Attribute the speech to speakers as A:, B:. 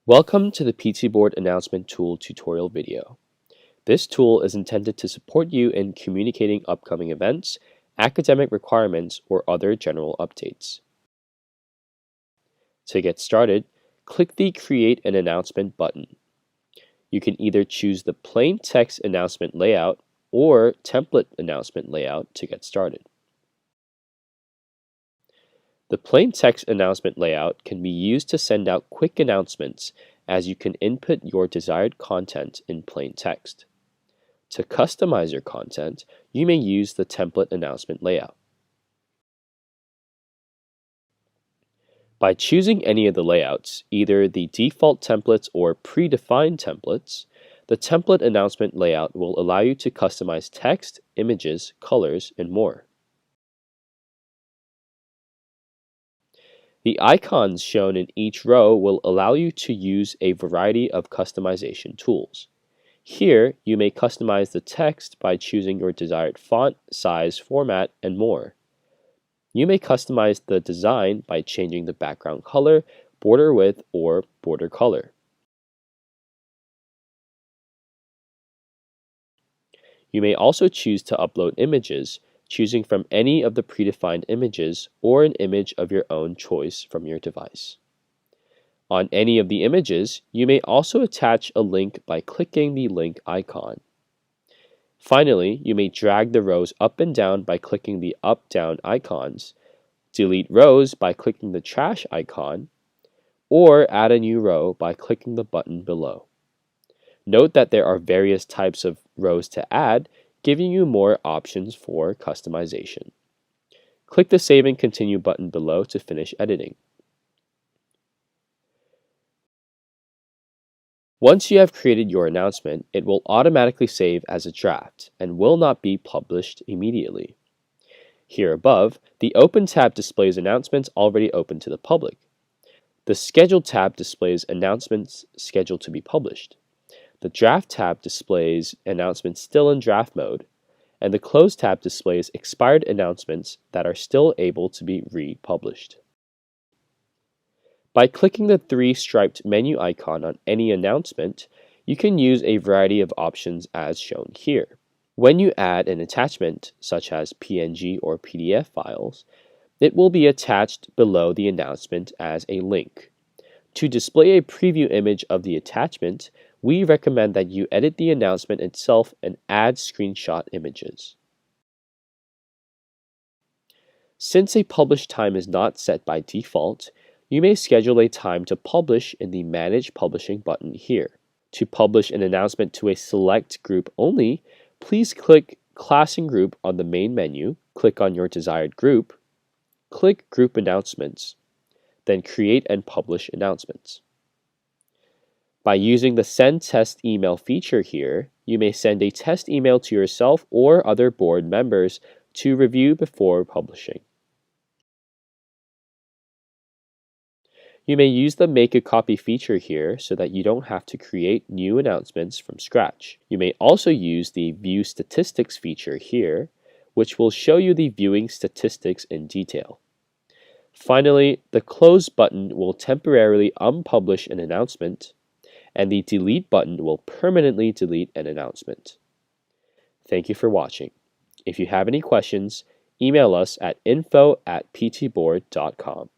A: Welcome to the PT Board Announcement Tool tutorial video. This tool is intended to support you in communicating upcoming events, academic requirements, or other general updates. To get started, click the Create an Announcement button. You can either choose the plain text announcement layout or template announcement layout to get started. The plain text announcement layout can be used to send out quick announcements as you can input your desired content in plain text. To customize your content, you may use the template announcement layout. By choosing any of the layouts, either the default templates or predefined templates, the template announcement layout will allow you to customize text, images, colors, and more. The icons shown in each row will allow you to use a variety of customization tools. Here, you may customize the text by choosing your desired font, size, format, and more. You may customize the design by changing the background color, border width, or border color. You may also choose to upload images, choosing from any of the predefined images or an image of your own choice from your device. On any of the images, you may also attach a link by clicking the link icon. Finally, you may drag the rows up and down by clicking the up-down icons, delete rows by clicking the trash icon, or add a new row by clicking the button below. Note that there are various types of rows to add, giving you more options for customization. Click the Save and Continue button below to finish editing. Once you have created your announcement, it will automatically save as a draft and will not be published immediately. Here above, the Open tab displays announcements already open to the public. The Schedule tab displays announcements scheduled to be published. The Draft tab displays announcements still in draft mode, and the Close tab displays expired announcements that are still able to be republished. By clicking the three striped menu icon on any announcement, you can use a variety of options as shown here. When you add an attachment, such as PNG or PDF files, it will be attached below the announcement as a link. To display a preview image of the attachment, we recommend that you edit the announcement itself and add screenshot images. Since a publish time is not set by default, you may schedule a time to publish in the Manage Publishing button here. To publish an announcement to a select group only, please click Class and Group on the main menu, click on your desired group, click Group Announcements, then Create and Publish Announcements. By using the Send Test Email feature here, you may send a test email to yourself or other board members to review before publishing. You may use the Make a Copy feature here so that you don't have to create new announcements from scratch. You may also use the View Statistics feature here, which will show you the viewing statistics in detail. Finally, the Close button will temporarily unpublish an announcement, and the Delete button will permanently delete an announcement. Thank you for watching. If you have any questions, email us at info@ptboard.com.